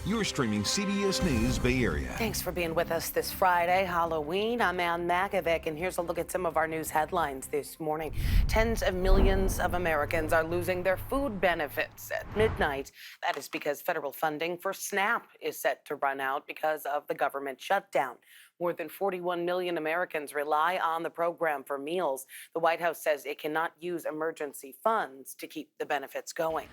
You're streaming CBS News Bay Area. Thanks for being with us this Friday, Halloween. I'm Ann Makovic, and here's a look at some of our news headlines this morning. Tens of millions of Americans are losing their food benefits at midnight. That is because federal funding for SNAP is set to run out because of the government shutdown. More than 41 million Americans rely on the program for meals. The White House says it cannot use emergency funds to keep the benefits going.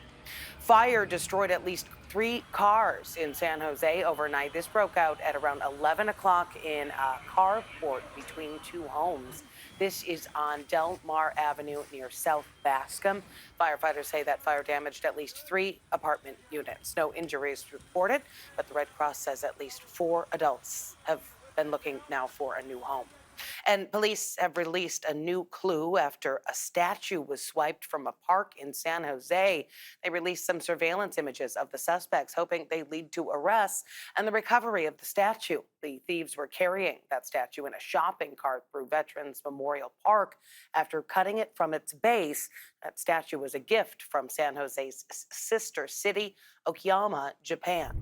Fire destroyed at least 3 cars in San Jose overnight. This broke out at around 11 o'clock in a carport between 2 homes. This is on Del Mar Avenue near South Bascom. Firefighters say that fire damaged at least 3 apartment units. No injuries reported, but the Red Cross says at least 4 adults have been looking now for a new home. And police have released a new clue after a statue was swiped from a park in San Jose. They released some surveillance images of the suspects, hoping they lead to arrests and the recovery of the statue. The thieves were carrying that statue in a shopping cart through Veterans Memorial Park. After cutting it from its base, that statue was a gift from San Jose's sister city, Okayama, Japan.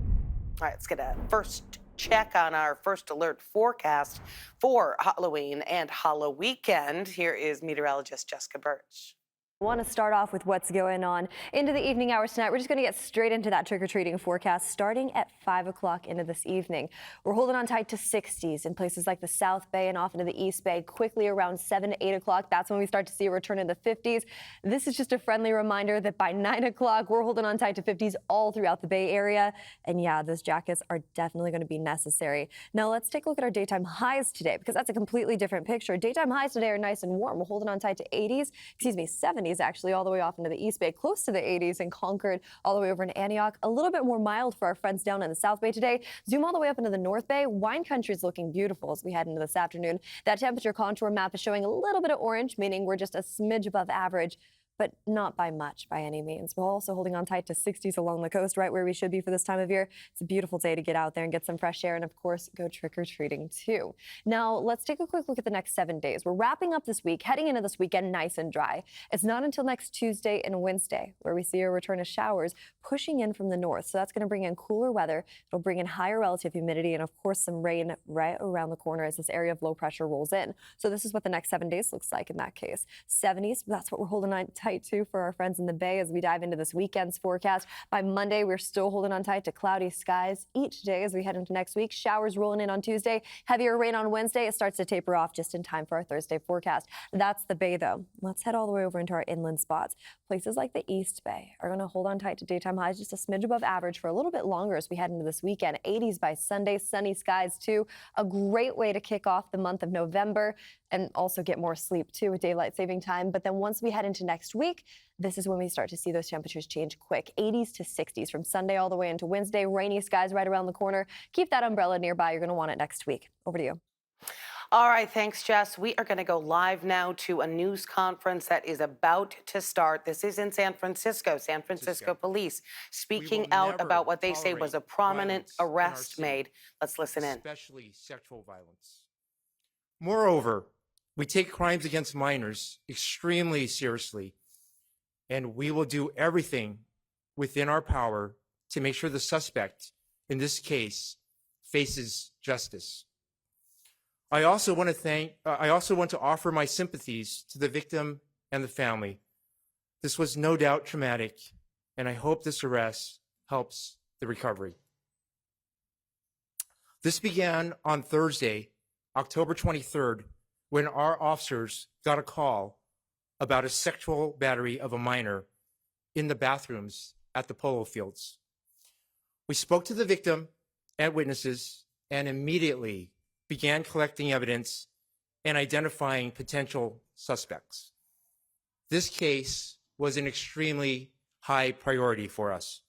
All right, let's get a first check on our first alert forecast for Halloween and Halloween weekend. Here is meteorologist Jessica Birch. I want to start off with what's going on into the evening hours tonight. We're just going to get straight into that trick-or-treating forecast starting at 5 o'clock into this evening. We're holding on tight to 60s in places like the South Bay and off into the East Bay. Quickly around 7, 8 o'clock, that's when we start to see a return in the 50s. This is just a friendly reminder that by 9 o'clock, we're holding on tight to 50s all throughout the Bay Area. And yeah, those jackets are definitely going to be necessary. Now let's take a look at our daytime highs today, because that's a completely different picture. Daytime highs today are nice and warm. We're holding on tight to 70s actually, all the way off into the East Bay, close to the 80s in Concord, all the way over in Antioch. A little bit more mild for our friends down in the South Bay today. Zoom all the way up into the North Bay. Wine country is looking beautiful as we head into this afternoon. That temperature contour map is showing a little bit of orange, meaning we're just a smidge above average, but not by much by any means. We're also holding on tight to 60s along the coast, right where we should be for this time of year. It's a beautiful day to get out there and get some fresh air and, of course, go trick-or-treating too. Now, let's take a quick look at the next 7 days. We're wrapping up this week, heading into this weekend nice and dry. It's not until next Tuesday and Wednesday where we see a return of showers pushing in from the north. So that's going to bring in cooler weather. It'll bring in higher relative humidity and, of course, some rain right around the corner as this area of low pressure rolls in. So this is what the next 7 days looks like in that case. 70s, that's what we're holding on tight to for our friends in the Bay as we dive into this weekend's forecast. By Monday, we're still holding on tight to cloudy skies each day as we head into next week. Showers rolling in on Tuesday, heavier rain on Wednesday. It starts to taper off just in time for our Thursday forecast. That's the Bay, though. Let's head all the way over into our inland spots. Places like the East Bay are going to hold on tight to daytime highs just a smidge above average for a little bit longer as we head into this weekend. 80s by Sunday, sunny skies too. A great way to kick off the month of November and also get more sleep too with daylight saving time. But then once we head into next week, this is when we start to see those temperatures change quick. 80s to 60s from Sunday all the way into Wednesday. Rainy skies right around the corner. Keep that umbrella nearby. You're going to want it next week. Over to you. All right, thanks, Jess. We are going to go live now to a news conference that is about to start. This is in San Francisco. San Francisco police speaking out about what they say was a prominent arrest made. Let's listen in. Especially sexual violence. Moreover, we take crimes against minors extremely seriously, and we will do everything within our power to make sure the suspect in this case faces justice. I also want to offer my sympathies to the victim and the family. This was no doubt traumatic, and I hope this arrest helps the recovery. This began on Thursday, October 23rd, when our officers got a call about a sexual battery of a minor in the bathrooms at the polo fields. We spoke to the victim and witnesses and immediately began collecting evidence and identifying potential suspects. This case was an extremely high priority for us.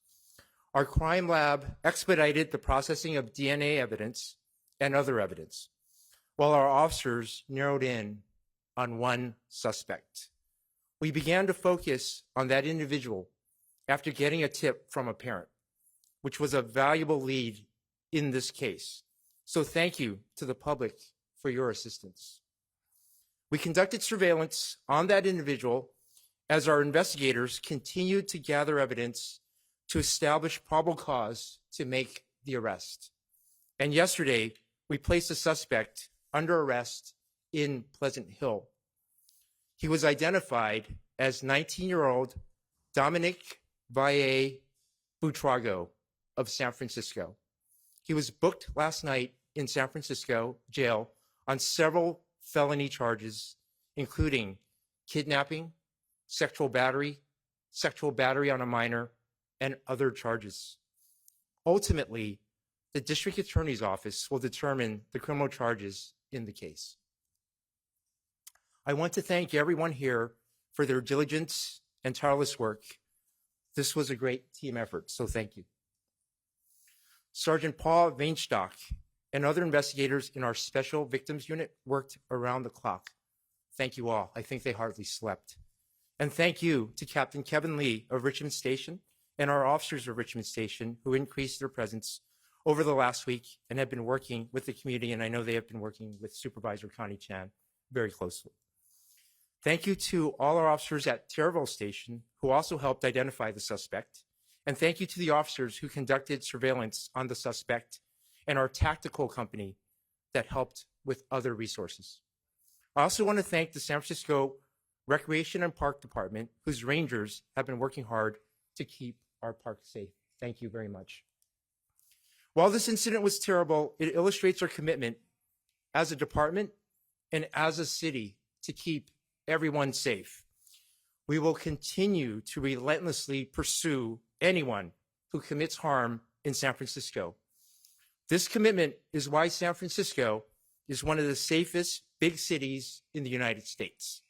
Our crime lab expedited the processing of DNA evidence and other evidence, while our officers narrowed in on one suspect. We began to focus on that individual after getting a tip from a parent, which was a valuable lead in this case. So thank you to the public for your assistance. We conducted surveillance on that individual as our investigators continued to gather evidence to establish probable cause to make the arrest. And yesterday, we placed a suspect under arrest in Pleasant Hill. He was identified as 19-year-old Dominic Valle Buitrago of San Francisco. He was booked last night in San Francisco jail on several felony charges, including kidnapping, sexual battery on a minor, and other charges. Ultimately, the district attorney's office will determine the criminal charges in the case. I want to thank everyone here for their diligence and tireless work. This was a great team effort, so thank you. Sergeant Paul Weinstock and other investigators in our Special Victims Unit worked around the clock. Thank you all. I think they hardly slept. And thank you to Captain Kevin Lee of Richmond Station and our officers of Richmond Station who increased their presence over the last week and have been working with the community, and I know they have been working with Supervisor Connie Chan very closely. Thank you to all our officers at Taraville Station who also helped identify the suspect. And thank you to the officers who conducted surveillance on the suspect and our tactical company that helped with other resources. I also want to thank the San Francisco Recreation and Park Department, whose rangers have been working hard to keep our park safe. Thank you very much. While this incident was terrible, it illustrates our commitment as a department and as a city to keep everyone safe. We will continue to relentlessly pursue anyone who commits harm in San Francisco. This commitment is why San Francisco is one of the safest big cities in the United States.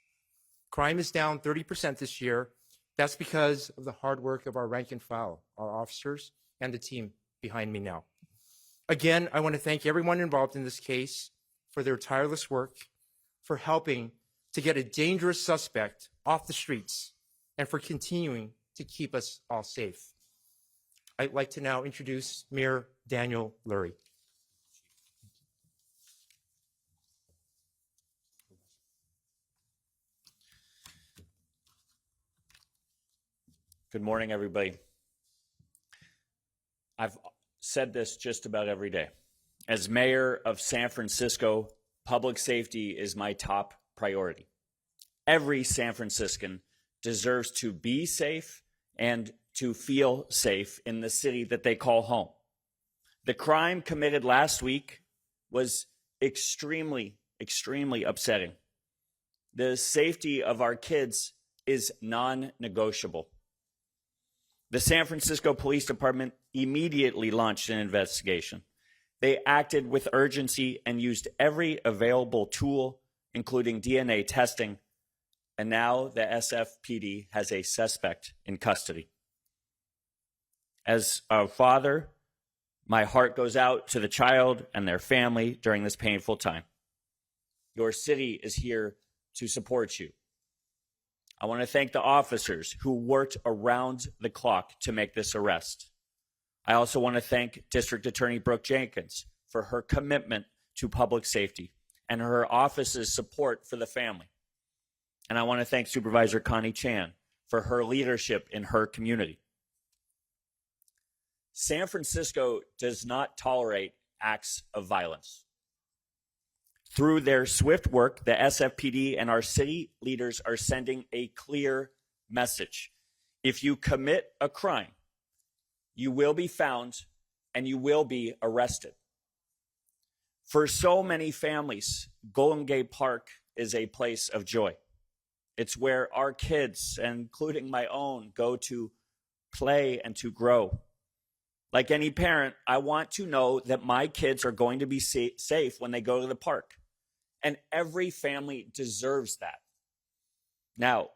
Crime is down 30% this year. That's because of the hard work of our rank and file, our officers, and the team behind me now. Again, I want to thank everyone involved in this case for their tireless work, for helping to get a dangerous suspect off the streets, and for continuing to keep us all safe. I'd like to now introduce Mayor Daniel Lurie. Good morning, everybody. I've said this just about every day. As mayor of San Francisco, public safety is my top priority. Every San Franciscan deserves to be safe and to feel safe in the city that they call home. The crime committed last week was extremely upsetting. The safety of our kids is non-negotiable. The San Francisco Police Department immediately launched an investigation. They acted with urgency and used every available tool, including DNA testing, and now the SFPD has a suspect in custody. As a father, my heart goes out to the child and their family during this painful time. Your city is here to support you. I want to thank the officers who worked around the clock to make this arrest. I also want to thank District Attorney Brooke Jenkins for her commitment to public safety and her office's support for the family. And I want to thank Supervisor Connie Chan for her leadership in her community. San Francisco does not tolerate acts of violence. Through their swift work, the SFPD and our city leaders are sending a clear message. If you commit a crime, you will be found and you will be arrested. For so many families, Golden Gate Park is a place of joy. It's where our kids, including my own, go to play and to grow. Like any parent, I want to know that my kids are going to be safe when they go to the park. And every family deserves that. Now,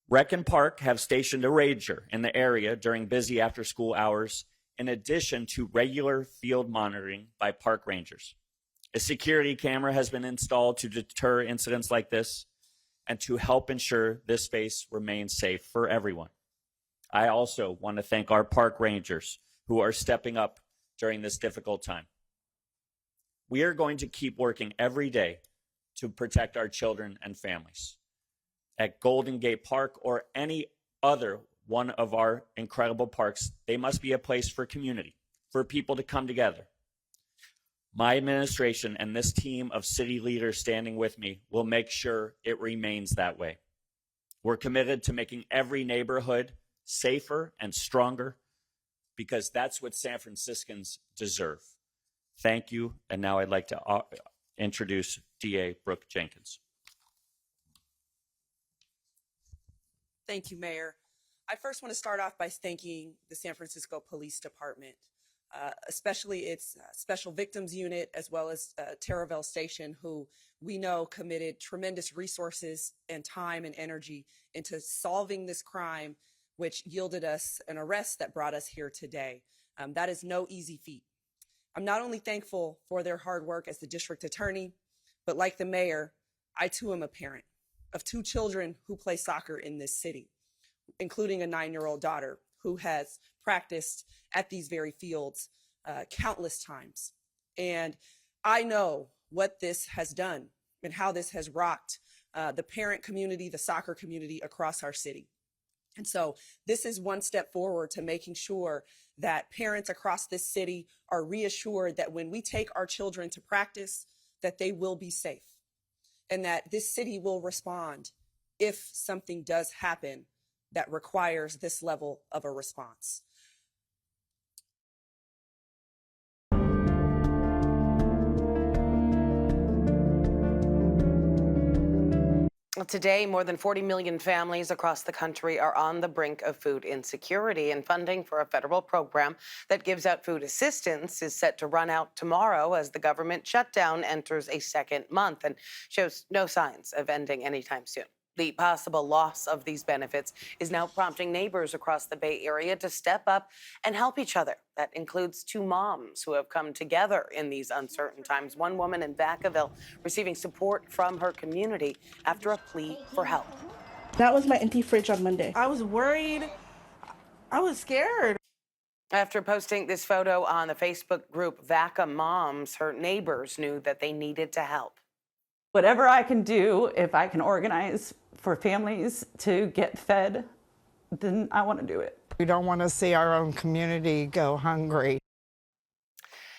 Rec and Park have stationed a ranger in the area during busy after-school hours, in addition to regular field monitoring by park rangers. A security camera has been installed to deter incidents like this and to help ensure this space remains safe for everyone. I also want to thank our park rangers who are stepping up during this difficult time. We are going to keep working every day to protect our children and families. At Golden Gate Park or any other one of our incredible parks, they must be a place for community, for people to come together. My administration and this team of city leaders standing with me will make sure it remains that way. We're committed to making every neighborhood safer and stronger because that's what San Franciscans deserve. Thank you. And now I'd like to introduce DA Brooke Jenkins. Thank you, Mayor. I first want to start off by thanking the San Francisco Police Department, especially its Special Victims Unit, as well as Terraville Station, who we know committed tremendous resources and time and energy into solving this crime, which yielded us an arrest that brought us here today. That is no easy feat. I'm not only thankful for their hard work as the district attorney, but like the mayor, I too am a parent of 2 children who play soccer in this city, including a 9-year-old daughter who has practiced at these very fields countless times. And I know what this has done and how this has rocked the parent community, the soccer community across our city. And so this is one step forward to making sure that parents across this city are reassured that when we take our children to practice, that they will be safe and that this city will respond if something does happen that requires this level of a response. Today, more than 40 million families across the country are on the brink of food insecurity, and funding for a federal program that gives out food assistance is set to run out tomorrow as the government shutdown enters a second month and shows no signs of ending anytime soon. The possible loss of these benefits is now prompting neighbors across the Bay Area to step up and help each other. That includes 2 moms who have come together in these uncertain times. One woman in Vacaville receiving support from her community after a plea for help. That was my empty fridge on Monday. I was worried. I was scared. After posting this photo on the Facebook group Vaca Moms, her neighbors knew that they needed to help. Whatever I can do, if I can organize for families to get fed, then I want to do it. We don't want to see our own community go hungry.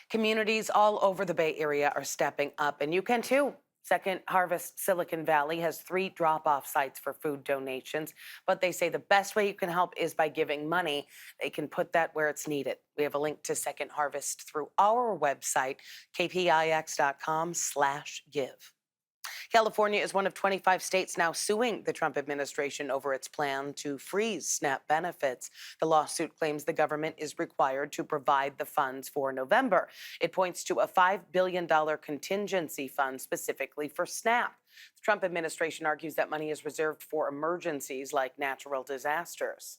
Communities all over the Bay Area are stepping up, and you can too. Second Harvest Silicon Valley has 3 drop-off sites for food donations, but they say the best way you can help is by giving money. They can put that where it's needed. We have a link to Second Harvest through our website, kpix.com/give. California is one of 25 states now suing the Trump administration over its plan to freeze SNAP benefits. The lawsuit claims the government is required to provide the funds for November. It points to a $5 billion contingency fund specifically for SNAP. The Trump administration argues that money is reserved for emergencies like natural disasters.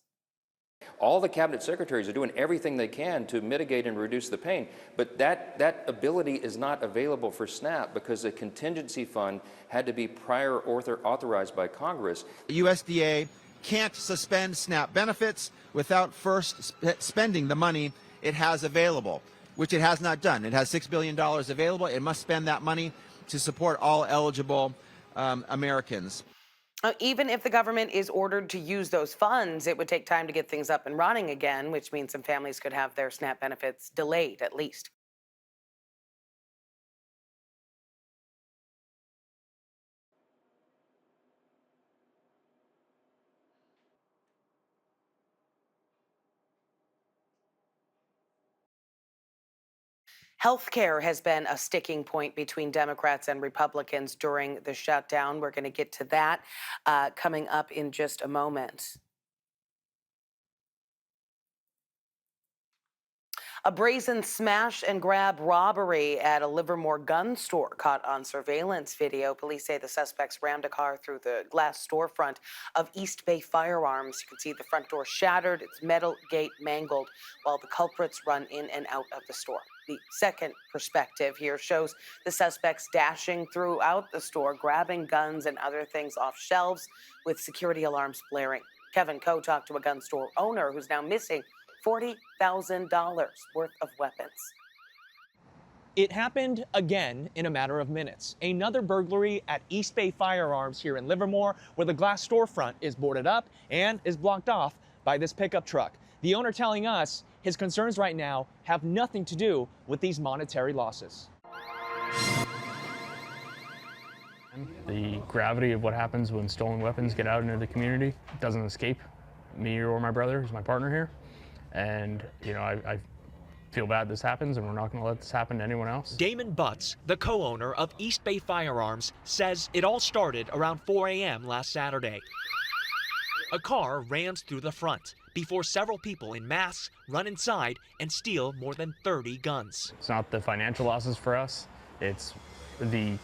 All the cabinet secretaries are doing everything they can to mitigate and reduce the pain, but that ability is not available for SNAP because the contingency fund had to be prior authorized by Congress. The USDA can't suspend SNAP benefits without first spending the money it has available, which it has not done. It has $6 billion available. It must spend that money to support all eligible Americans. Even if the government is ordered to use those funds, it would take time to get things up and running again, which means some families could have their SNAP benefits delayed at least. Healthcare has been a sticking point between Democrats and Republicans during the shutdown. We're going to get to that coming up in just a moment. A brazen smash and grab robbery at a Livermore gun store caught on surveillance video. Police say the suspects rammed a car through the glass storefront of East Bay Firearms. You can see the front door shattered, its metal gate mangled, while the culprits run in and out of the store. The second perspective here shows the suspects dashing throughout the store, grabbing guns and other things off shelves with security alarms blaring. Kevin Coe talked to a gun store owner who's now missing $40,000 worth of weapons. It happened again in a matter of minutes. Another burglary at East Bay Firearms here in Livermore, where the glass storefront is boarded up and is blocked off by this pickup truck. The owner telling us his concerns right now have nothing to do with these monetary losses. The gravity of what happens when stolen weapons get out into the community doesn't escape me or my brother, who's my partner here. And, I feel bad this happens, and we're not going to let this happen to anyone else. Damon Butts, the co-owner of East Bay Firearms, says it all started around 4 a.m. last Saturday. A car rams through the front before several people in masks run inside and steal more than 30 guns. It's not the financial losses for us. It's the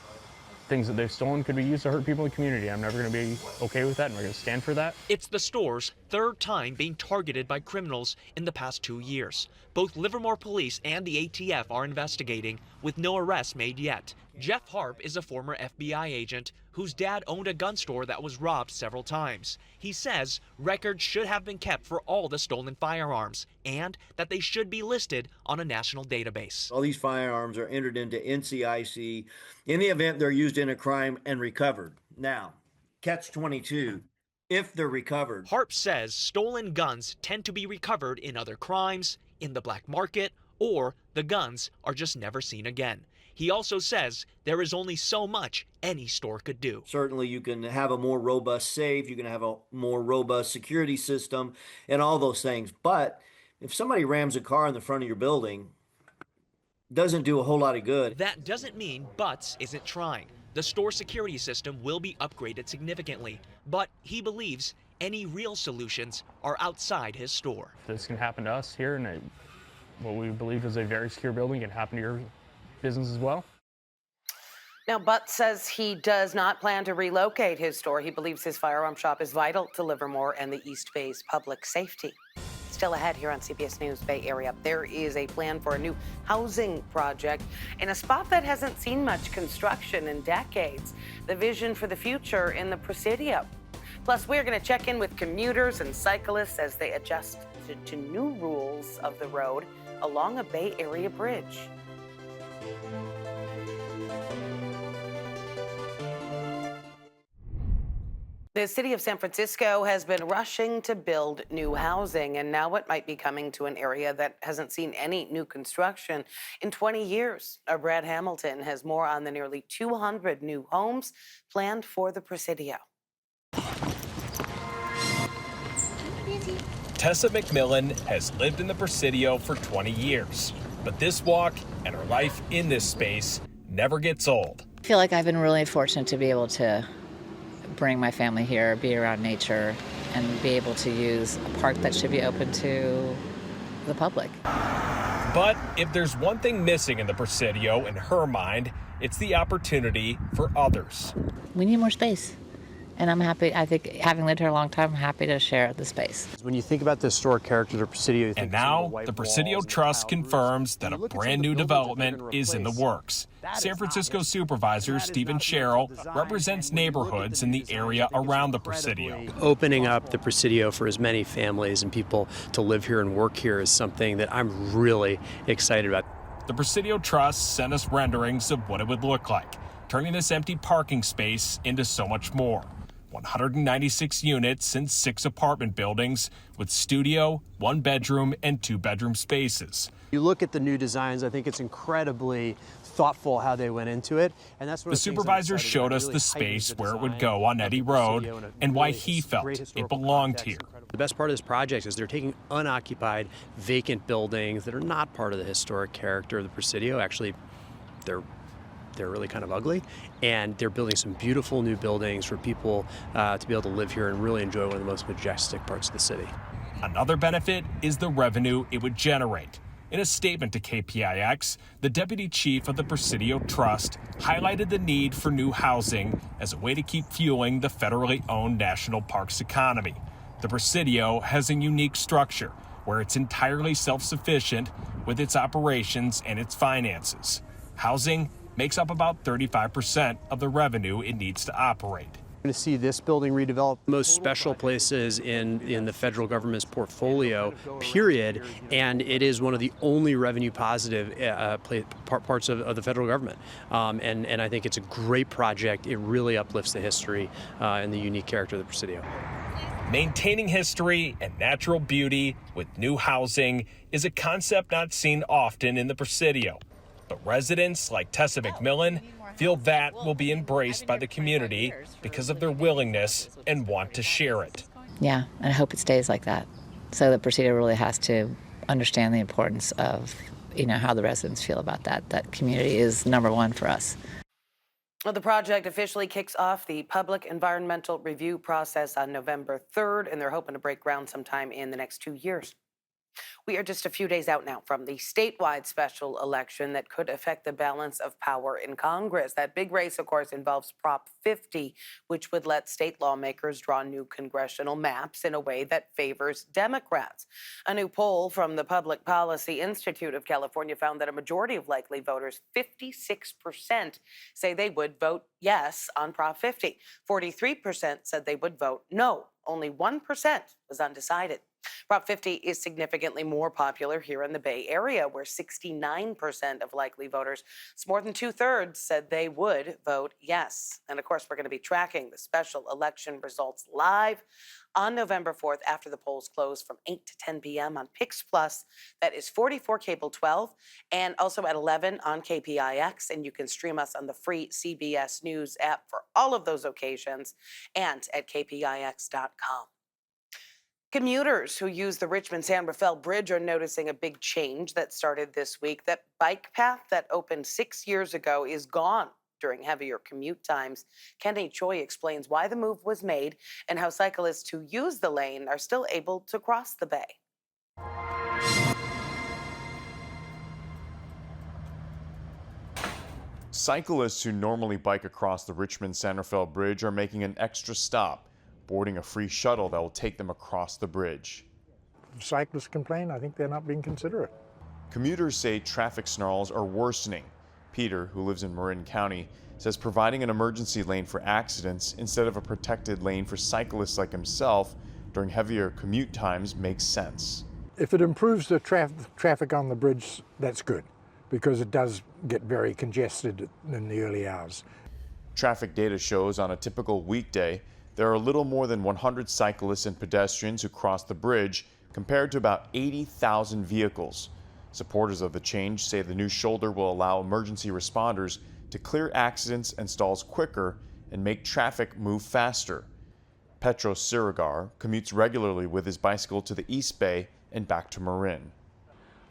things that they've stolen could be used to hurt people in the community. I'm never going to be okay with that, and we're going to stand for that. It's the store's third time being targeted by criminals in the past 2 years. Both Livermore Police and the ATF are investigating, with no arrests made yet. Jeff Harp is a former FBI agent whose dad owned a gun store that was robbed several times. He says records should have been kept for all the stolen firearms and that they should be listed on a national database. All these firearms are entered into NCIC in the event they're used in a crime and recovered. Now, catch-22, if they're recovered. Harp says stolen guns tend to be recovered in other crimes, in the black market, or the guns are just never seen again. He also says there is only so much any store could do. Certainly you can have a more robust safe, you can have a more robust security system and all those things. But if somebody rams a car in the front of your building, doesn't do a whole lot of good. That doesn't mean Butts isn't trying. The store security system will be upgraded significantly, but he believes any real solutions are outside his store. This can happen to us here, and what we believe is a very secure building can happen to your business as well. Now, Butts says he does not plan to relocate his store. He believes his firearm shop is vital to Livermore and the East Bay's public safety. Still ahead here on CBS News Bay Area, there is a plan for a new housing project in a spot that hasn't seen much construction in decades. The vision for the future in the Presidio. Plus, we're going to check in with commuters and cyclists as they adjust to new rules of the road along a Bay Area bridge. The city of San Francisco has been rushing to build new housing, and now it might be coming to an area that hasn't seen any new construction in 20 years. Our Brad Hamilton has more on the nearly 200 new homes planned for the Presidio. Tessa McMillan has lived in the Presidio for 20 years, but this walk and her life in this space never gets old. I feel like I've been really fortunate to be able to bring my family here, be around nature, and be able to use a park that should be open to the public. But if there's one thing missing in the Presidio, in her mind, it's the opportunity for others. We need more space. And I'm happy, I think, having lived here a long time, I'm happy to share the space. When you think about the historic character of the Presidio... And now, the Presidio Trust confirms that a brand new development is in the works. San Francisco Supervisor Stephen Sherrill represents neighborhoods in the area around the Presidio. Opening up the Presidio for as many families and people to live here and work here is something that I'm really excited about. The Presidio Trust sent us renderings of what it would look like, turning this empty parking space into so much more. 196 units and 6 apartment buildings with studio, 1-bedroom, and 2-bedroom spaces. You look at the new designs, I think it's incredibly thoughtful how they went into it. And that's what the supervisor showed us the space where it would go on Eddy Road and why he felt it belonged here. The best part of this project is they're taking unoccupied, vacant buildings that are not part of the historic character of the Presidio. Actually, they're really kind of ugly, and they're building some beautiful new buildings for people to be able to live here and really enjoy one of the most majestic parts of the city. Another benefit is the revenue it would generate. In a statement to KPIX, the deputy chief of the Presidio Trust highlighted the need for new housing as a way to keep fueling the federally owned national parks economy. The Presidio has a unique structure where it's entirely self-sufficient with its operations and its finances. Housing makes up about 35% of the revenue it needs to operate. We're going to see this building redeveloped. Most special places in the federal government's portfolio, period, and it is one of the only revenue positive parts of the federal government. And I think it's a great project. It really uplifts the history and the unique character of the Presidio. Maintaining history and natural beauty with new housing is a concept not seen often in the Presidio. But residents like Tessa McMillan feel that will be embraced by the community because of their willingness and want to share it. Yeah, and I hope it stays like that. So the Presidio really has to understand the importance of, how the residents feel about that. That community is number one for us. Well, the project officially kicks off the public environmental review process on November 3rd, and they're hoping to break ground sometime in the next 2 years. We are just a few days out now from the statewide special election that could affect the balance of power in Congress. That big race, of course, involves Prop 50, which would let state lawmakers draw new congressional maps in a way that favors Democrats. A new poll from the Public Policy Institute of California found that a majority of likely voters, 56%, say they would vote yes on Prop 50. 43% said they would vote no. Only 1% was undecided. Prop 50 is significantly more popular here in the Bay Area, where 69% of likely voters, it's more than 2/3, said they would vote yes. And of course, we're going to be tracking the special election results live on November 4th after the polls close from 8 to 10 p.m. on Pix Plus. That is 44 Cable 12, and also at 11 on KPIX. And you can stream us on the free CBS News app for all of those occasions and at kpix.com. Commuters who use the Richmond-San Rafael Bridge are noticing a big change that started this week. That bike path that opened 6 years ago is gone during heavier commute times. Kenny Choi explains why the move was made and how cyclists who use the lane are still able to cross the bay. Cyclists who normally bike across the Richmond-San Rafael Bridge are making an extra stop, boarding a free shuttle that will take them across the bridge. If cyclists complain, I think they're not being considerate. Commuters say traffic snarls are worsening. Peter, who lives in Marin County, says providing an emergency lane for accidents instead of a protected lane for cyclists like himself during heavier commute times makes sense. If it improves the traffic on the bridge, that's good, because it does get very congested in the early hours. Traffic data shows on a typical weekday, there are a little more than 100 cyclists and pedestrians who cross the bridge, compared to about 80,000 vehicles. Supporters of the change say the new shoulder will allow emergency responders to clear accidents and stalls quicker and make traffic move faster. Petros Sirigar commutes regularly with his bicycle to the East Bay and back to Marin.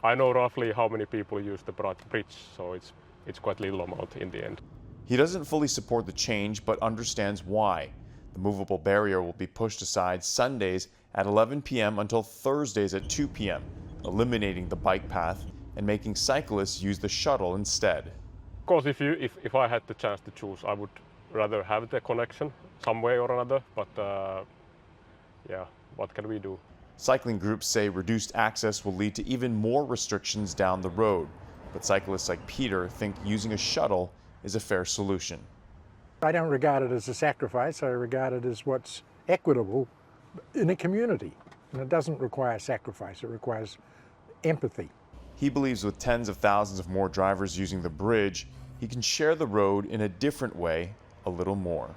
I know roughly how many people use the bridge, so it's quite little amount in the end. He doesn't fully support the change, but understands why. The movable barrier will be pushed aside Sundays at 11 p.m. until Thursdays at 2 p.m., eliminating the bike path and making cyclists use the shuttle instead. Of course, if I had the chance to choose, I would rather have the connection some way or another, but yeah, what can we do? Cycling groups say reduced access will lead to even more restrictions down the road, but cyclists like Peter think using a shuttle is a fair solution. I don't regard it as a sacrifice. I regard it as what's equitable in a community. And it doesn't require sacrifice, it requires empathy. He believes with tens of thousands of more drivers using the bridge, he can share the road in a different way a little more.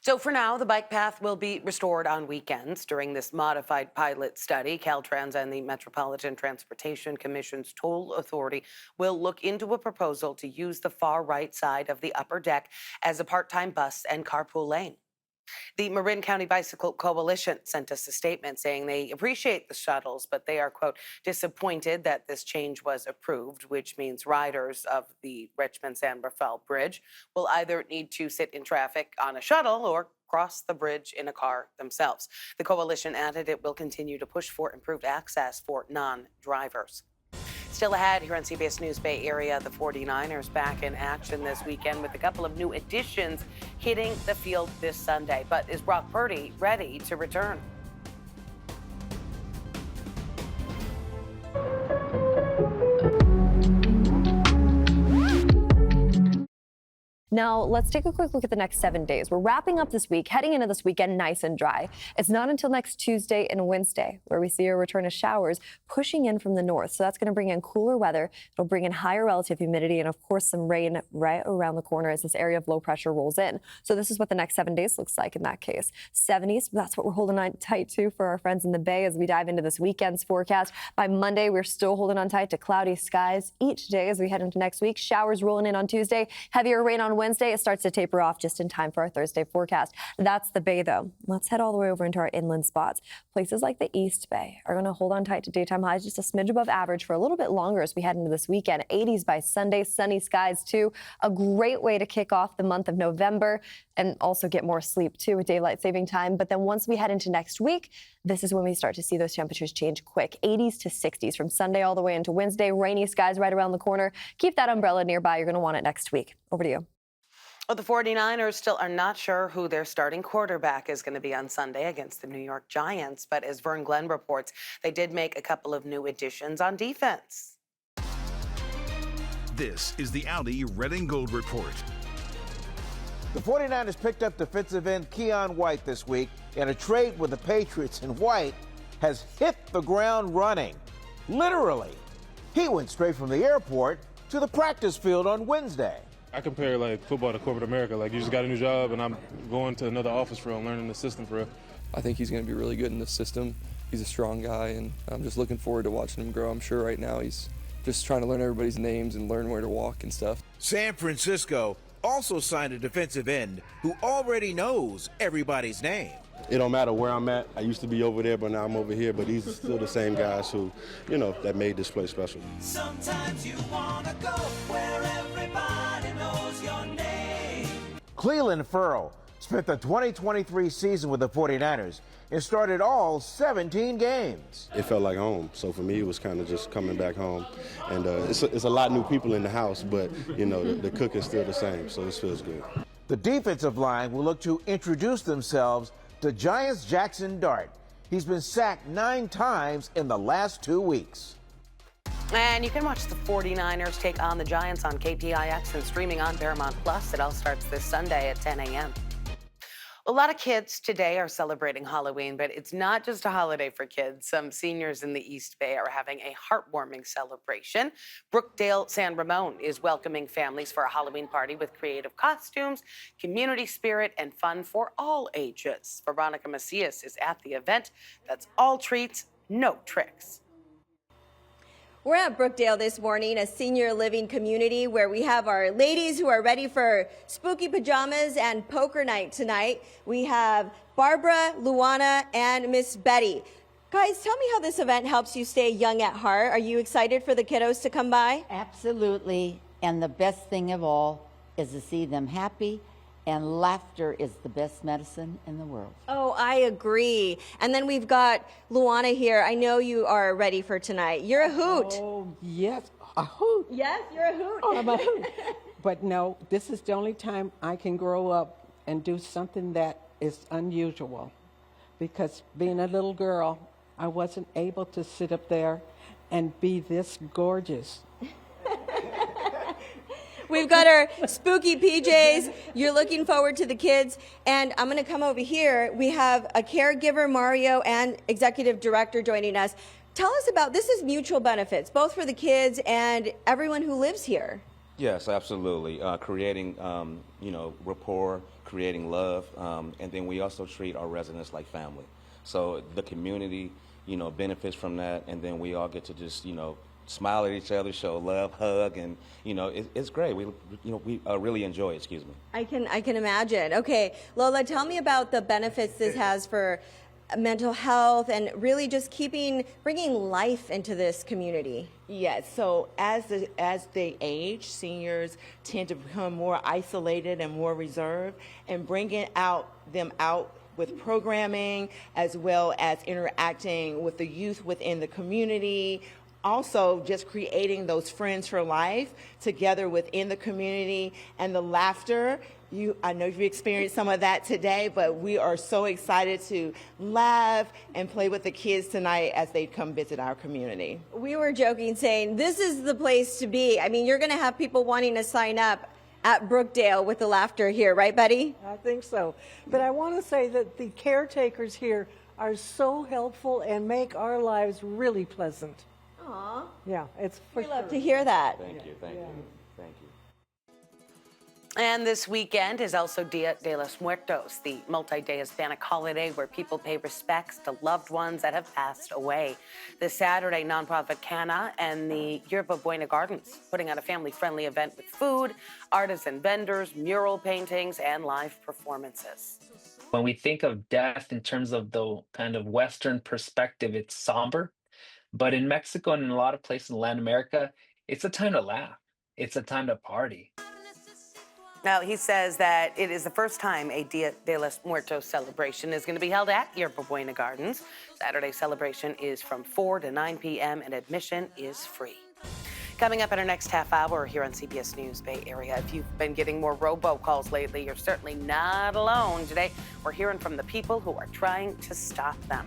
So for now, the bike path will be restored on weekends during this modified pilot study. Caltrans and the Metropolitan Transportation Commission's toll authority will look into a proposal to use the far right side of the upper deck as a part-time bus and carpool lane. The Marin County Bicycle Coalition sent us a statement saying they appreciate the shuttles, but they are, quote, disappointed that this change was approved, which means riders of the Richmond-San Rafael Bridge will either need to sit in traffic on a shuttle or cross the bridge in a car themselves. The coalition added it will continue to push for improved access for non-drivers. Still ahead here on CBS News Bay Area, the 49ers back in action this weekend with a couple of new additions hitting the field this Sunday. But is Brock Purdy ready to return? Now, let's take a quick look at the next 7 days. We're wrapping up this week, heading into this weekend nice and dry. It's not until next Tuesday and Wednesday where we see a return of showers pushing in from the north. So that's going to bring in cooler weather. It'll bring in higher relative humidity and, of course, some rain right around the corner as this area of low pressure rolls in. So this is what the next 7 days looks like in that case. 70s, that's what we're holding on tight to for our friends in the Bay as we dive into this weekend's forecast. By Monday, we're still holding on tight to cloudy skies each day as we head into next week. Showers rolling in on Tuesday, heavier rain on Wednesday. It starts to taper off just in time for our Thursday forecast. That's the Bay, though. Let's head all the way over into our inland spots. Places like the East Bay are going to hold on tight to daytime highs just a smidge above average for a little bit longer as we head into this weekend. 80s by Sunday, sunny skies, too. A great way to kick off the month of November and also get more sleep, too, with daylight saving time. But then once we head into next week, this is when we start to see those temperatures change quick. 80s to 60s from Sunday all the way into Wednesday. Rainy skies right around the corner. Keep that umbrella nearby. You're going to want it next week. Over to you. Well, the 49ers still are not sure who their starting quarterback is going to be on Sunday against the New York Giants. But as Vern Glenn reports, they did make a couple of new additions on defense. This is the Audi Red and Gold Report. The 49ers picked up defensive end Keon White this week in a trade with the Patriots, and White has hit the ground running. Literally. He went straight from the airport to the practice field on Wednesday. I compare like football to corporate America. Like, you just got a new job, and I'm going to another office for him, learning the system for real. I think he's going to be really good in the system. He's a strong guy, and I'm just looking forward to watching him grow. I'm sure right now he's just trying to learn everybody's names and learn where to walk and stuff. San Francisco also signed a defensive end who already knows everybody's name. It don't matter where I'm at. I used to be over there, but now I'm over here. But these are still the same guys who, that made this place special. Sometimes you wanna go where everybody knows your name. Cleveland Ferrell spent the 2023 season with the 49ers and started all 17 games. It felt like home. So for me, it was kind of just coming back home. And it's a lot of new people in the house, but, the cook is still the same. So this feels good. The defensive line will look to introduce themselves to Giants' Jackson Dart. He's been sacked 9 times in the last 2 weeks. And you can watch the 49ers take on the Giants on KPIX and streaming on Paramount Plus. It all starts this Sunday at 10 a.m. A lot of kids today are celebrating Halloween, but it's not just a holiday for kids. Some seniors in the East Bay are having a heartwarming celebration. Brookdale San Ramon is welcoming families for a Halloween party with creative costumes, community spirit, and fun for all ages. Veronica Macias is at the event. That's all treats, no tricks. We're at Brookdale this morning, a senior living community where we have our ladies who are ready for spooky pajamas and poker night tonight. We have Barbara, Luana, and Miss Betty. Guys, tell me how this event helps you stay young at heart. Are you excited for the kiddos to come by? Absolutely. And the best thing of all is to see them happy. And laughter is the best medicine in the world. Oh, I agree. And then we've got Luana here. I know you are ready for tonight. You're a hoot. Oh, yes, a hoot. Yes, you're a hoot. Oh, I'm a hoot. But no, this is the only time I can grow up and do something that is unusual. Because being a little girl, I wasn't able to sit up there and be this gorgeous. We've got our spooky PJs. You're looking forward to the kids. And I'm going to come over here. We have a caregiver, Mario, and executive director joining us. Tell us about, this is mutual benefits, both for the kids and everyone who lives here. Yes, absolutely. Creating, rapport, creating love, and then we also treat our residents like family. So the community, benefits from that, and then we all get to just, smile at each other, show love, hug, and it's great. We really enjoy it. Excuse me. I can imagine. Okay, Lola, tell me about the benefits this has for mental health and really just bringing life into this community. Yes. So as they age, seniors tend to become more isolated and more reserved, and bringing them out with programming as well as interacting with the youth within the community. Also, just creating those friends for life together within the community, and the laughter. I know you've experienced some of that today, but we are so excited to laugh and play with the kids tonight as they come visit our community. We were joking, saying this is the place to be. I mean, you're going to have people wanting to sign up at Brookdale with the laughter here, right, Betty? I think so. But I want to say that the caretakers here are so helpful and make our lives really pleasant. Aw. Yeah, it's for We love to hear that. Thank you, thank you, thank you. And this weekend is also Dia de los Muertos, the multi-day Hispanic holiday where people pay respects to loved ones that have passed away. This Saturday, nonprofit Cana and the Yerba Buena Gardens putting on a family-friendly event with food, artisan vendors, mural paintings, and live performances. When we think of death in terms of the kind of Western perspective, it's somber. But in Mexico and in a lot of places in Latin America, it's a time to laugh. It's a time to party. Now, he says that it is the first time a Dia de los Muertos celebration is going to be held at Yerba Buena Gardens. Saturday's celebration is from 4 to 9 p.m. and admission is free. Coming up in our next half hour here on CBS News Bay Area. If you've been getting more robocalls lately, you're certainly not alone. Today, we're hearing from the people who are trying to stop them.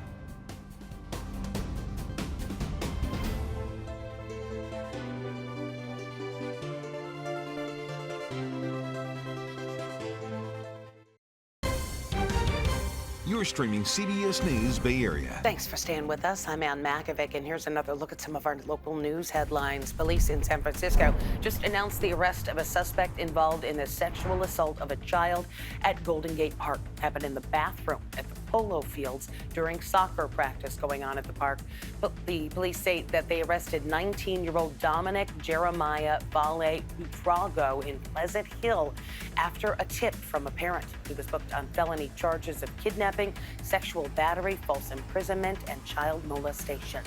You're streaming CBS News Bay Area. Thanks for staying with us. I'm Ann Makovic, and here's another look at some of our local news headlines. Police in San Francisco just announced the arrest of a suspect involved in the sexual assault of a child at Golden Gate Park. Happened in the bathroom at the polo fields during soccer practice going on at the park. But the police say that they arrested 19-year-old Dominic Jeremiah Vale Butrago in Pleasant Hill after a tip from a parent. He was booked on felony charges of kidnapping, sexual battery, false imprisonment, and child molestation.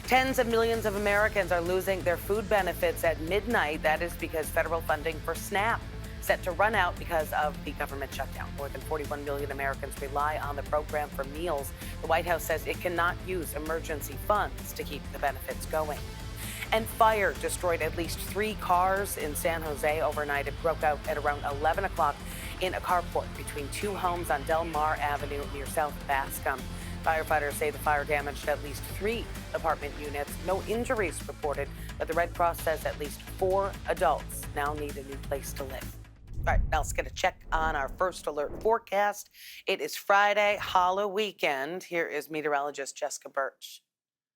Tens of millions of Americans are losing their food benefits at midnight. That is because federal funding for SNAP set to run out because of the government shutdown. More than 41 million Americans rely on the program for meals. The White House says it cannot use emergency funds to keep the benefits going. And fire destroyed at least 3 cars in San Jose overnight. It broke out at around 11 o'clock in a carport between 2 homes on Del Mar Avenue near South Bascom. Firefighters say the fire damaged at least 3 apartment units. No injuries reported, but the Red Cross says at least 4 adults now need a new place to live. All right, now let's get a check on our first alert forecast. It is Friday, Halloween weekend. Here is meteorologist Jessica Birch.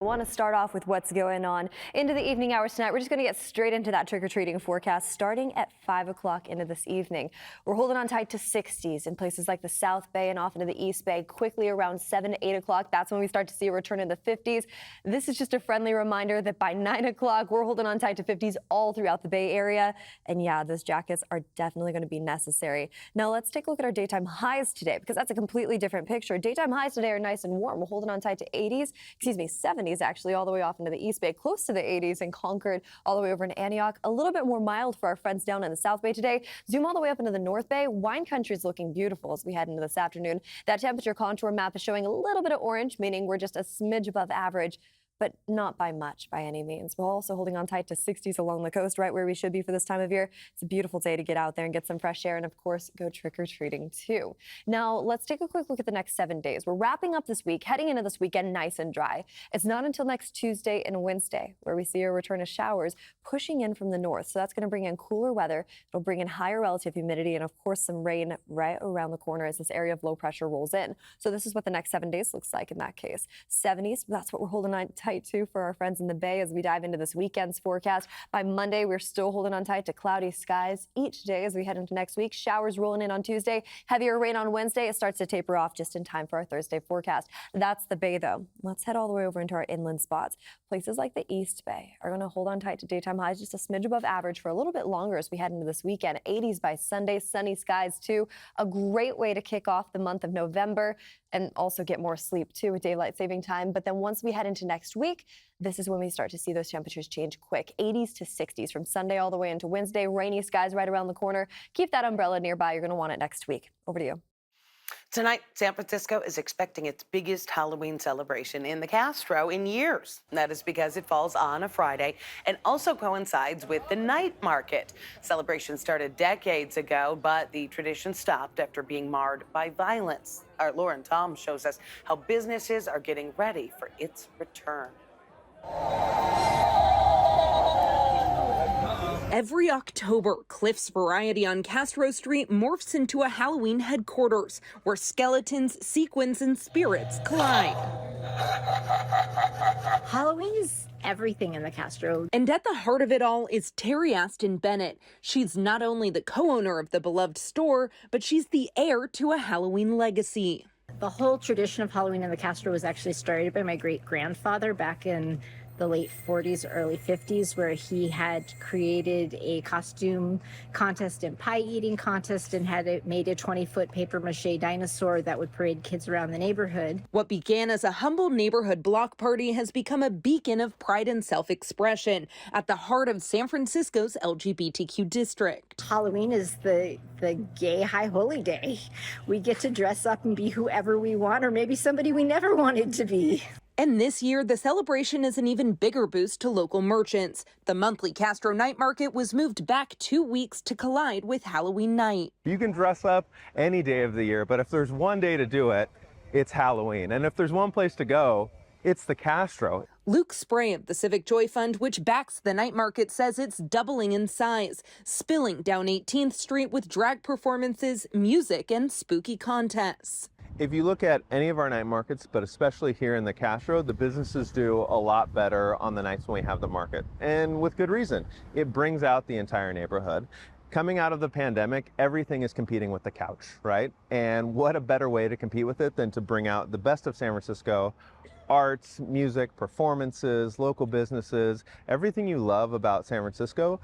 I want to start off with what's going on into the evening hours tonight. We're just going to get straight into that trick-or-treating forecast starting at 5 o'clock into this evening. We're holding on tight to 60s in places like the South Bay and off into the East Bay. Quickly around 7 to 8 o'clock, that's when we start to see a return in the 50s. This is just a friendly reminder that by 9 o'clock, we're holding on tight to 50s all throughout the Bay Area. And yeah, those jackets are definitely going to be necessary. Now let's take a look at our daytime highs today, because that's a completely different picture. Daytime highs today are nice and warm. We're holding on tight to 70s actually, all the way off into the East Bay, close to the 80s in Concord, all the way over in Antioch. A little bit more mild for our friends down in the South Bay today. Zoom all the way up into the North Bay. Wine country is looking beautiful as we head into this afternoon. That temperature contour map is showing a little bit of orange, meaning we're just a smidge above average, but not by much by any means. We're also holding on tight to 60s along the coast, right where we should be for this time of year. It's a beautiful day to get out there and get some fresh air and, of course, go trick-or-treating too. Now, let's take a quick look at the next 7 days. We're wrapping up this week, heading into this weekend nice and dry. It's not until next Tuesday and Wednesday where we see a return of showers pushing in from the north. So that's going to bring in cooler weather. It'll bring in higher relative humidity and, of course, some rain right around the corner as this area of low pressure rolls in. So this is what the next 7 days looks like in that case. 70s, that's what we're holding on tight to for our friends in the Bay as we dive into this weekend's forecast. By Monday, we're still holding on tight to cloudy skies each day as we head into next week. Showers rolling in on Tuesday, heavier rain on Wednesday. It starts to taper off just in time for our Thursday forecast. That's the Bay, though. Let's head all the way over into our inland spots. Places like the East Bay are going to hold on tight to daytime highs just a smidge above average for a little bit longer as we head into this weekend. 80s by Sunday, sunny skies too. A great way to kick off the month of November and also get more sleep too with daylight saving time. But then once we head into next week, this is when we start to see those temperatures change quick. 80s to 60s from Sunday all the way into Wednesday. Rainy skies right around the corner. Keep that umbrella nearby. You're going to want it next week. Over to you. Tonight, San Francisco is expecting its biggest Halloween celebration in the Castro in years. That is because it falls on a Friday and also coincides with the night market. Celebration started decades ago, but the tradition stopped after being marred by violence. Our Lauren Tom shows us how businesses are getting ready for its return. Every October, Cliff's Variety on Castro Street morphs into a Halloween headquarters where skeletons, sequins, and spirits collide. Halloween is everything in the Castro. And at the heart of it all is Terry Aston Bennett. She's not only the co-owner of the beloved store, but she's the heir to a Halloween legacy. The whole tradition of Halloween in the Castro was actually started by my great-grandfather back in the late 40s, early 50s, where he had created a costume contest and pie eating contest and made a 20-foot paper mache dinosaur that would parade kids around the neighborhood. What began as a humble neighborhood block party has become a beacon of pride and self-expression at the heart of San Francisco's LGBTQ district. Halloween is the gay high holy day. We get to dress up and be whoever we want, or maybe somebody we never wanted to be. And this year, the celebration is an even bigger boost to local merchants. The monthly Castro Night Market was moved back 2 weeks to collide with Halloween night. You can dress up any day of the year, but if there's one day to do it, it's Halloween. And if there's one place to go, it's the Castro. Luke Spray of the Civic Joy Fund, which backs the night market, says it's doubling in size, spilling down 18th Street with drag performances, music, and spooky contests. If you look at any of our night markets, but especially here in the Castro, the businesses do a lot better on the nights when we have the market. And with good reason. It brings out the entire neighborhood. Coming out of the pandemic, everything is competing with the couch, right? And what a better way to compete with it than to bring out the best of San Francisco. Arts, music, performances, local businesses, everything you love about San Francisco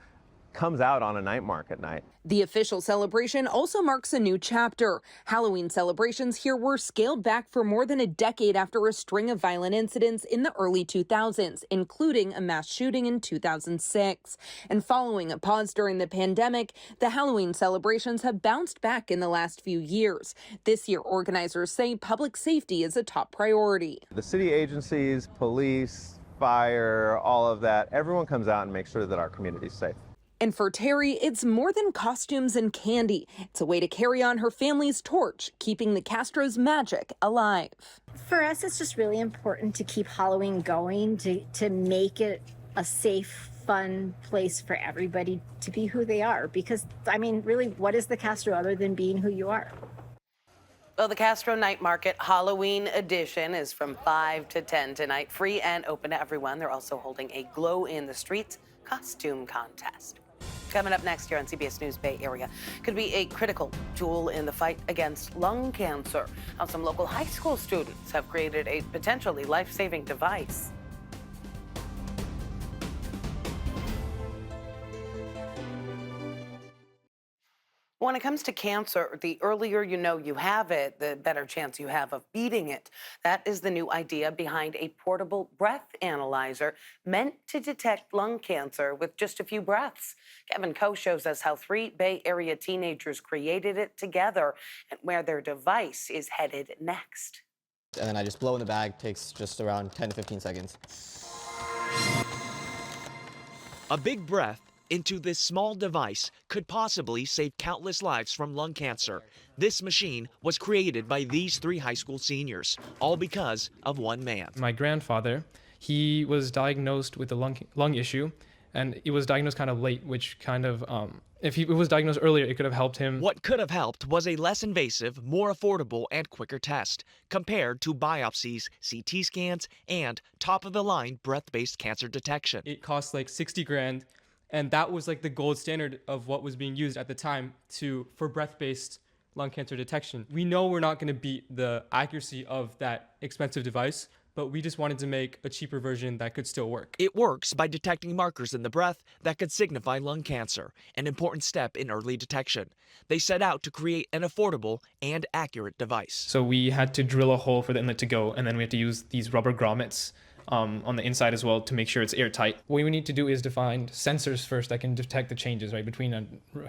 comes out on a night market night. The official celebration also marks a new chapter. Halloween celebrations here were scaled back for more than a decade after a string of violent incidents in the early 2000s, including a mass shooting in 2006. And following a pause during the pandemic, the Halloween celebrations have bounced back in the last few years. This year, organizers say public safety is a top priority. The city agencies, police, fire, all of that, everyone comes out and makes sure that our community is safe. And for Terry, it's more than costumes and candy. It's a way to carry on her family's torch, keeping the Castro's magic alive. For us, it's just really important to keep Halloween going, to make it a safe, fun place for everybody to be who they are. Because, I mean, really, what is the Castro other than being who you are? Well, the Castro Night Market Halloween edition is from 5 to 10 tonight, free and open to everyone. They're also holding a Glow in the Streets costume contest. Coming up next year on CBS News Bay Area, could be a critical tool in the fight against lung cancer. How some local high school students have created a potentially life-saving device. When it comes to cancer, the earlier you know you have it, the better chance you have of beating it. That is the new idea behind a portable breath analyzer meant to detect lung cancer with just a few breaths. Kevin Coe shows us how 3 Bay Area teenagers created it together and where their device is headed next. And then I just blow in the bag, takes just around 10 to 15 seconds. A big breath into this small device could possibly save countless lives from lung cancer. This machine was created by these 3 high school seniors, all because of one man. My grandfather, he was diagnosed with a lung issue, and it was diagnosed kind of late, which kind of, if it was diagnosed earlier, it could have helped him. What could have helped was a less invasive, more affordable, and quicker test compared to biopsies, CT scans, and top-of-the-line breath-based cancer detection. It cost like 60 grand. And that was like the gold standard of what was being used at the time for breath-based lung cancer detection. We know we're not going to beat the accuracy of that expensive device, but we just wanted to make a cheaper version that could still work. It works by detecting markers in the breath that could signify lung cancer, an important step in early detection. They set out to create an affordable and accurate device. So we had to drill a hole for the inlet to go, and then we had to use these rubber grommets on the inside as well to make sure it's airtight. What we need to do is define sensors first that can detect the changes, right, between a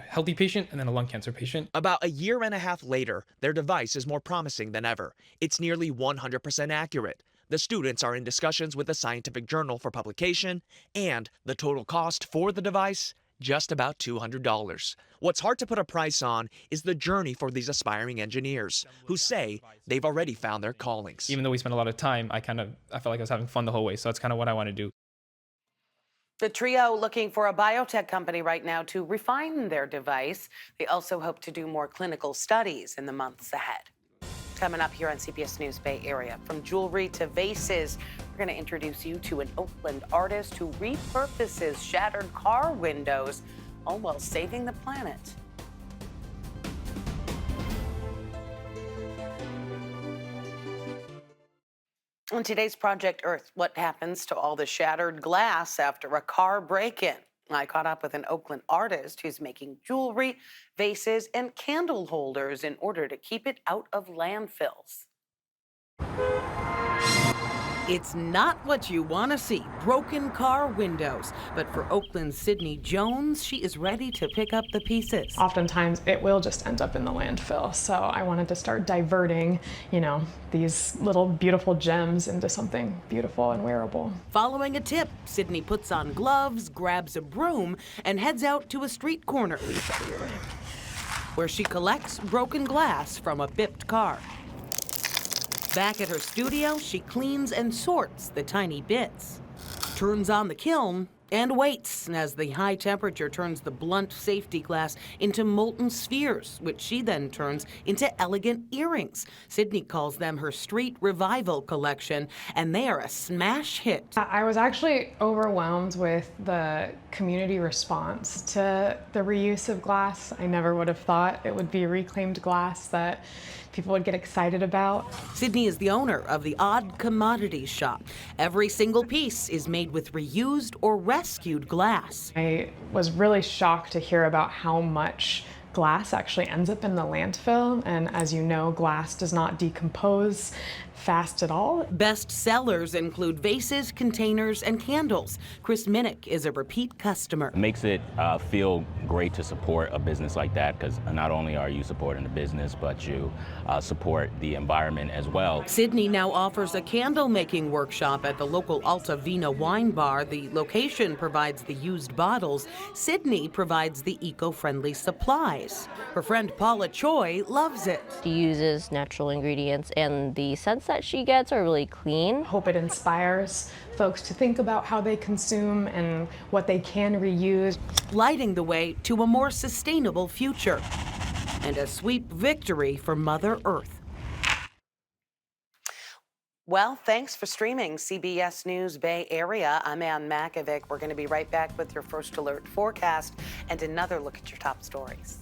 healthy patient and then a lung cancer patient. About a year and a half later, their device is more promising than ever. It's nearly 100% accurate. The students are in discussions with a scientific journal for publication, and the total cost for the device, just about $200. What's hard to put a price on is the journey for these aspiring engineers who say they've already found their callings. Even though we spent a lot of time, I felt like I was having fun the whole way, so that's kind of what I want to do. The trio looking for a biotech company right now to refine their device. They also hope to do more clinical studies in the months ahead. Coming up here on CBS News Bay Area, from jewelry to vases, we're going to introduce you to an Oakland artist who repurposes shattered car windows, all while saving the planet. On today's Project Earth, what happens to all the shattered glass after a car break-in? I caught up with an Oakland artist who's making jewelry, vases, and candle holders in order to keep it out of landfills. It's not what you want to see, broken car windows. But for Oakland's Sydney Jones, she is ready to pick up the pieces. Oftentimes it will just end up in the landfill. So I wanted to start diverting, these little beautiful gems into something beautiful and wearable. Following a tip, Sydney puts on gloves, grabs a broom, and heads out to a street corner where she collects broken glass from a bipped car. Back at her studio, she cleans and sorts the tiny bits, turns on the kiln, and waits as the high temperature turns the blunt safety glass into molten spheres, which she then turns into elegant earrings. Sydney calls them her Street Revival collection, and they are a smash hit. I was actually overwhelmed with the community response to the reuse of glass. I never would have thought it would be reclaimed glass that people would get excited about. Sydney is the owner of the Odd Commodities shop. Every single piece is made with reused or rescued glass. I was really shocked to hear about how much glass actually ends up in the landfill. And as you know, glass does not decompose fast at all. Best sellers include vases, containers, and candles. Chris Minnick is a repeat customer. It makes it feel great to support a business like that, because not only are you supporting the business, but you support the environment as well. Sydney now offers a candle making workshop at the local Alta Vina wine bar. The location provides the used bottles. Sydney provides the eco-friendly supplies. Her friend Paula Choi loves it. She uses natural ingredients, and the scents that she gets are really clean. Hope it inspires folks to think about how they consume and what they can reuse. Lighting the way to a more sustainable future and a sweep victory for Mother Earth. Well, thanks for streaming CBS News Bay Area. I'm Ann Makovic. We're going to be right back with your First Alert forecast and another look at your top stories.